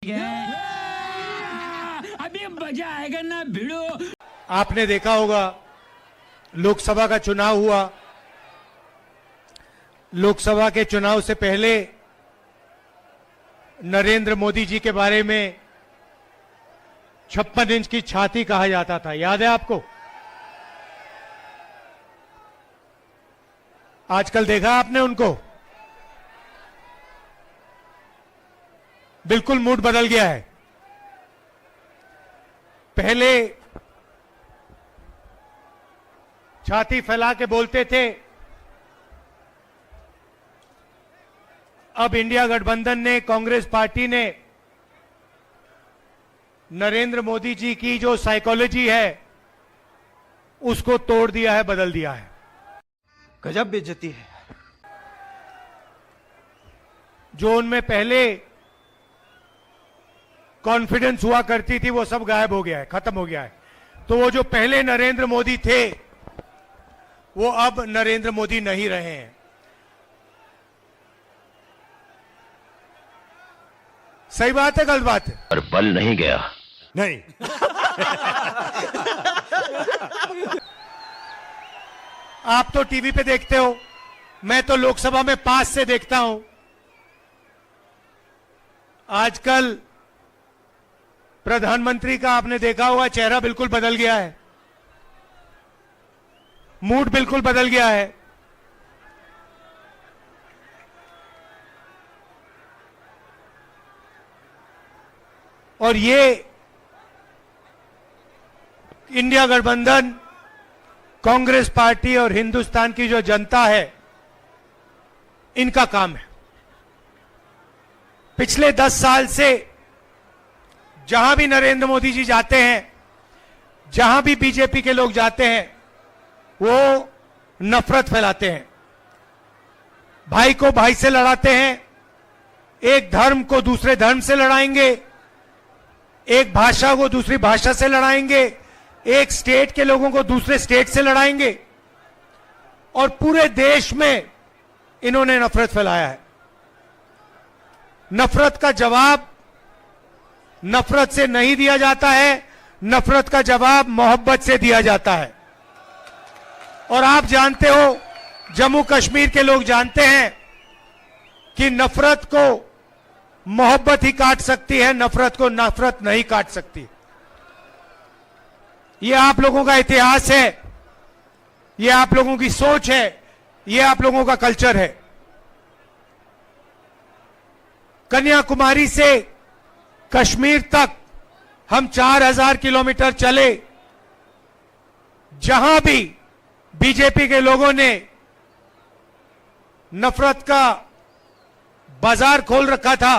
क्या अभी मजा आएगा ना भिड़ो। आपने देखा होगा लोकसभा का चुनाव हुआ। लोकसभा के चुनाव से पहले नरेंद्र मोदी जी के बारे में 56 इंच की छाती कहा जाता था, याद है आपको? आजकल देखा आपने उनको? बिल्कुल मूड बदल गया है। पहले छाती फैला के बोलते थे, अब इंडिया गठबंधन ने, कांग्रेस पार्टी ने नरेंद्र मोदी जी की जो साइकोलॉजी है उसको तोड़ दिया है, बदल दिया है। गजब बेइज्जती है। जो उनमें पहले कॉन्फिडेंस हुआ करती थी वो सब गायब हो गया है, खत्म हो गया है। तो वो जो पहले नरेंद्र मोदी थे वो अब नरेंद्र मोदी नहीं रहे हैं। सही बात है, गलत बात है? पर बल नहीं गया। नहीं। आप तो टीवी पे देखते हो, मैं तो लोकसभा में पास से देखता हूं। आजकल प्रधानमंत्री का आपने देखा होगा चेहरा बिल्कुल बदल गया है, मूड बिल्कुल बदल गया है। और ये इंडिया गठबंधन, कांग्रेस पार्टी और हिंदुस्तान की जो जनता है, इनका काम है। पिछले 10 साल से जहां भी नरेंद्र मोदी जी जाते हैं, जहां भी बीजेपी के लोग जाते हैं, वो नफरत फैलाते हैं, भाई को भाई से लड़ाते हैं, एक धर्म को दूसरे धर्म से लड़ाएंगे, एक भाषा को दूसरी भाषा से लड़ाएंगे, एक स्टेट के लोगों को दूसरे स्टेट से लड़ाएंगे, और पूरे देश में इन्होंने नफरत फैलाया है। नफरत का जवाब नफरत से नहीं दिया जाता है, नफरत का जवाब मोहब्बत से दिया जाता है। और आप जानते हो, जम्मू कश्मीर के लोग जानते हैं कि नफरत को मोहब्बत ही काट सकती है, नफरत को नफरत नहीं काट सकती। ये आप लोगों का इतिहास है, ये आप लोगों की सोच है, ये आप लोगों का कल्चर है। कन्याकुमारी से कश्मीर तक हम 4000 किलोमीटर चले, जहां भी बीजेपी के लोगों ने नफरत का बाजार खोल रखा था,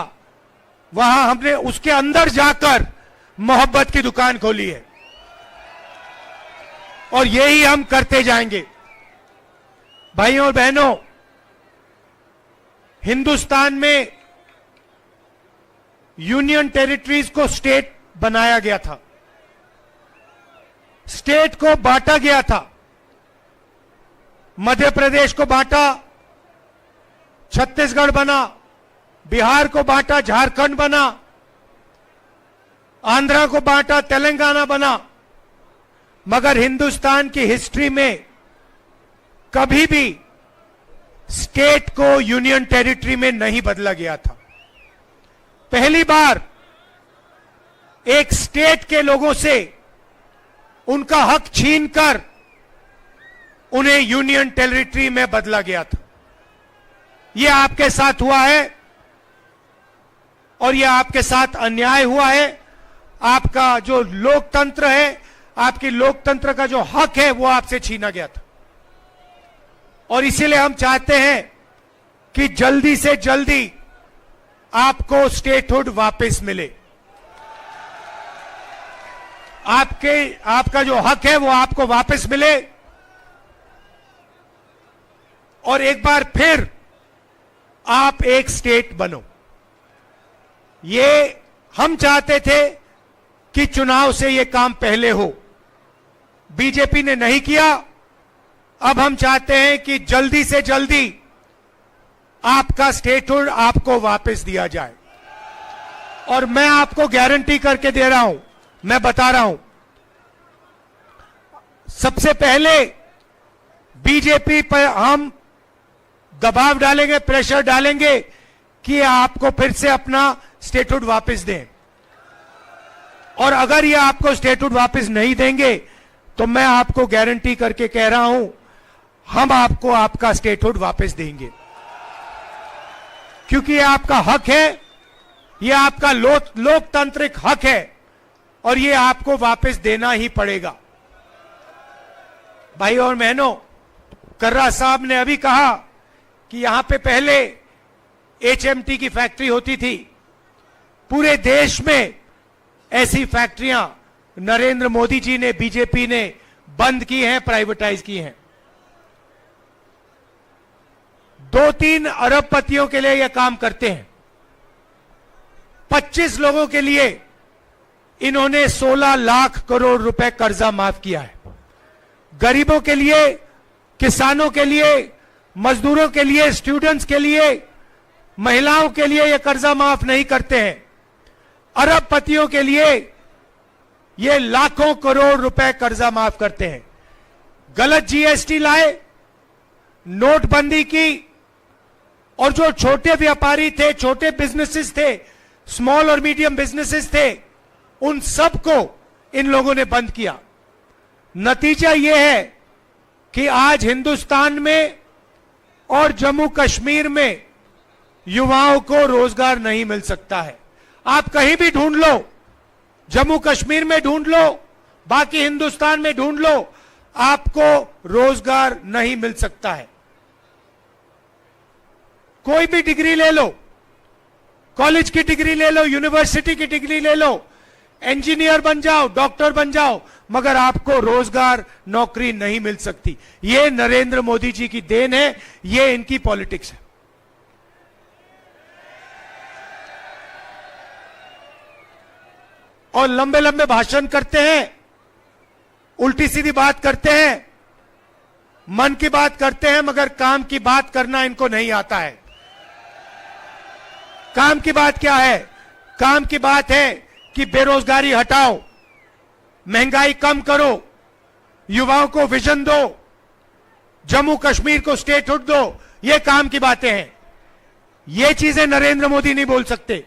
वहां हमने उसके अंदर जाकर मोहब्बत की दुकान खोली है, और यही हम करते जाएंगे। भाइयों और बहनों, हिंदुस्तान में यूनियन टेरिटरीज को स्टेट बनाया गया था, स्टेट को बांटा गया था। मध्य प्रदेश को बांटा, छत्तीसगढ़ बना, बिहार को बांटा, झारखंड बना, आंध्रा को बांटा, तेलंगाना बना। मगर हिंदुस्तान की हिस्ट्री में कभी भी स्टेट को यूनियन टेरिटरी में नहीं बदला गया था। पहली बार एक स्टेट के लोगों से उनका हक छीनकर उन्हें यूनियन टेरिटरी में बदला गया था। यह आपके साथ हुआ है, और यह आपके साथ अन्याय हुआ है। आपका जो लोकतंत्र है, आपकी लोकतंत्र का जो हक है, वो आपसे छीना गया था। और इसीलिए हम चाहते हैं कि जल्दी से जल्दी आपको स्टेटहुड वापस मिले। आपका जो हक है वो आपको वापस मिले, और एक बार फिर आप एक स्टेट बनो। ये हम चाहते थे कि चुनाव से ये काम पहले हो, बीजेपी ने नहीं किया। अब हम चाहते हैं कि जल्दी से जल्दी आपका स्टेटहुड आपको वापस दिया जाए। और मैं आपको गारंटी करके दे रहा हूं, मैं बता रहा हूं, सबसे पहले बीजेपी पर हम दबाव डालेंगे, प्रेशर डालेंगे कि आपको फिर से अपना स्टेटहुड वापस दें। और अगर ये आपको स्टेटहुड वापस नहीं देंगे तो मैं आपको गारंटी करके कह रहा हूं, हम आपको आपका स्टेटहुड वापस देंगे, क्योंकि ये आपका हक है, ये आपका लोकतांत्रिक हक है और ये आपको वापस देना ही पड़ेगा। भाई और बहनों, कर्रा साहब ने अभी कहा कि यहां पे पहले एचएमटी की फैक्ट्री होती थी। पूरे देश में ऐसी फैक्ट्रियां नरेंद्र मोदी जी ने, बीजेपी ने बंद की हैं, प्राइवेटाइज की हैं। 2-3 अरबपतियों के लिए यह काम करते हैं। 25 लोगों के लिए इन्होंने 16 लाख करोड़ रुपए कर्जा माफ किया है। गरीबों के लिए, किसानों के लिए, मजदूरों के लिए, स्टूडेंट्स के लिए, महिलाओं के लिए यह कर्जा माफ नहीं करते हैं। अरबपतियों के लिए ये लाखों करोड़ रुपए कर्जा माफ करते हैं। गलत जीएसटी लाए, नोटबंदी की, और जो छोटे व्यापारी थे, छोटे बिजनेसेस थे, स्मॉल और मीडियम बिजनेसेस थे, उन सबको इन लोगों ने बंद किया। नतीजा यह है कि आज हिंदुस्तान में और जम्मू कश्मीर में युवाओं को रोजगार नहीं मिल सकता है। आप कहीं भी ढूंढ लो, जम्मू कश्मीर में ढूंढ लो, बाकी हिंदुस्तान में ढूंढ लो, आपको रोजगार नहीं मिल सकता है। कोई भी डिग्री ले लो, कॉलेज की डिग्री ले लो, यूनिवर्सिटी की डिग्री ले लो, इंजीनियर बन जाओ, डॉक्टर बन जाओ, मगर आपको रोजगार, नौकरी नहीं मिल सकती। ये नरेंद्र मोदी जी की देन है, ये इनकी पॉलिटिक्स है। और लंबे लंबे भाषण करते हैं, उल्टी सीधी बात करते हैं, मन की बात करते हैं, मगर काम की बात करना इनको नहीं आता है। काम की बात क्या है? काम की बात है कि बेरोजगारी हटाओ, महंगाई कम करो, युवाओं को विजन दो, जम्मू कश्मीर को स्टेटहुड दो। ये काम की बातें हैं। ये चीजें नरेंद्र मोदी नहीं बोल सकते।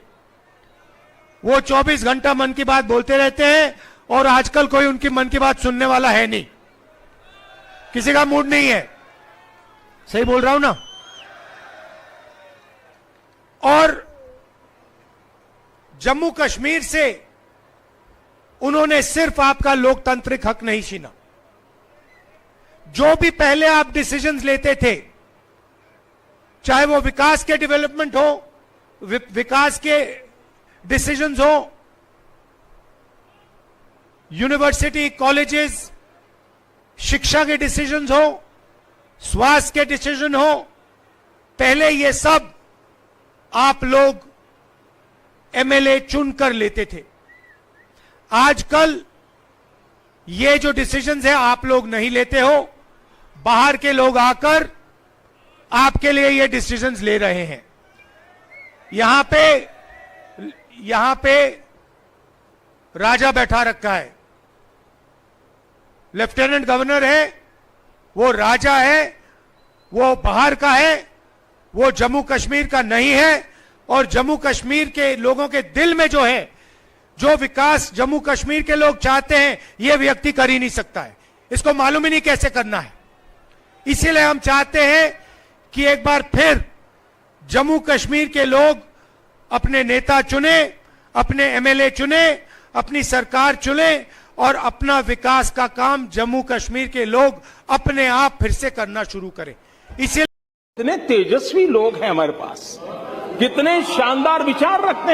वो 24 घंटा मन की बात बोलते रहते हैं और आजकल कोई उनकी मन की बात सुनने वाला है नहीं, किसी का मूड नहीं है। सही बोल रहा हूं ना? और जम्मू कश्मीर से उन्होंने सिर्फ आपका लोकतांत्रिक हक नहीं छीना। जो भी पहले आप डिसीजंस लेते थे, चाहे वो विकास के डेवलपमेंट हो, विकास के डिसीजंस हो, यूनिवर्सिटी, कॉलेजेस, शिक्षा के डिसीजंस हो, स्वास्थ्य के डिसीजन हो, पहले ये सब आप लोग एमएलए चुनकर लेते थे। आजकल ये जो डिसीजंस है आप लोग नहीं लेते हो, बाहर के लोग आकर आपके लिए ये डिसीजंस ले रहे हैं। यहां पे राजा बैठा रखा है, लेफ्टिनेंट गवर्नर है, वो राजा है, वो बाहर का है, वो जम्मू कश्मीर का नहीं है। और जम्मू कश्मीर के लोगों के दिल में जो है, जो विकास जम्मू कश्मीर के लोग चाहते हैं, ये व्यक्ति कर ही नहीं सकता है। इसको मालूम ही नहीं कैसे करना है। इसीलिए हम चाहते हैं कि एक बार फिर जम्मू कश्मीर के लोग अपने नेता चुने, अपने एमएलए चुने, अपनी सरकार चुने और अपना विकास का काम जम्मू कश्मीर के लोग अपने आप फिर से करना शुरू करें। इसीलिए कितने तेजस्वी लोग हैं हमारे पास, कितने शानदार विचार रखते हैं।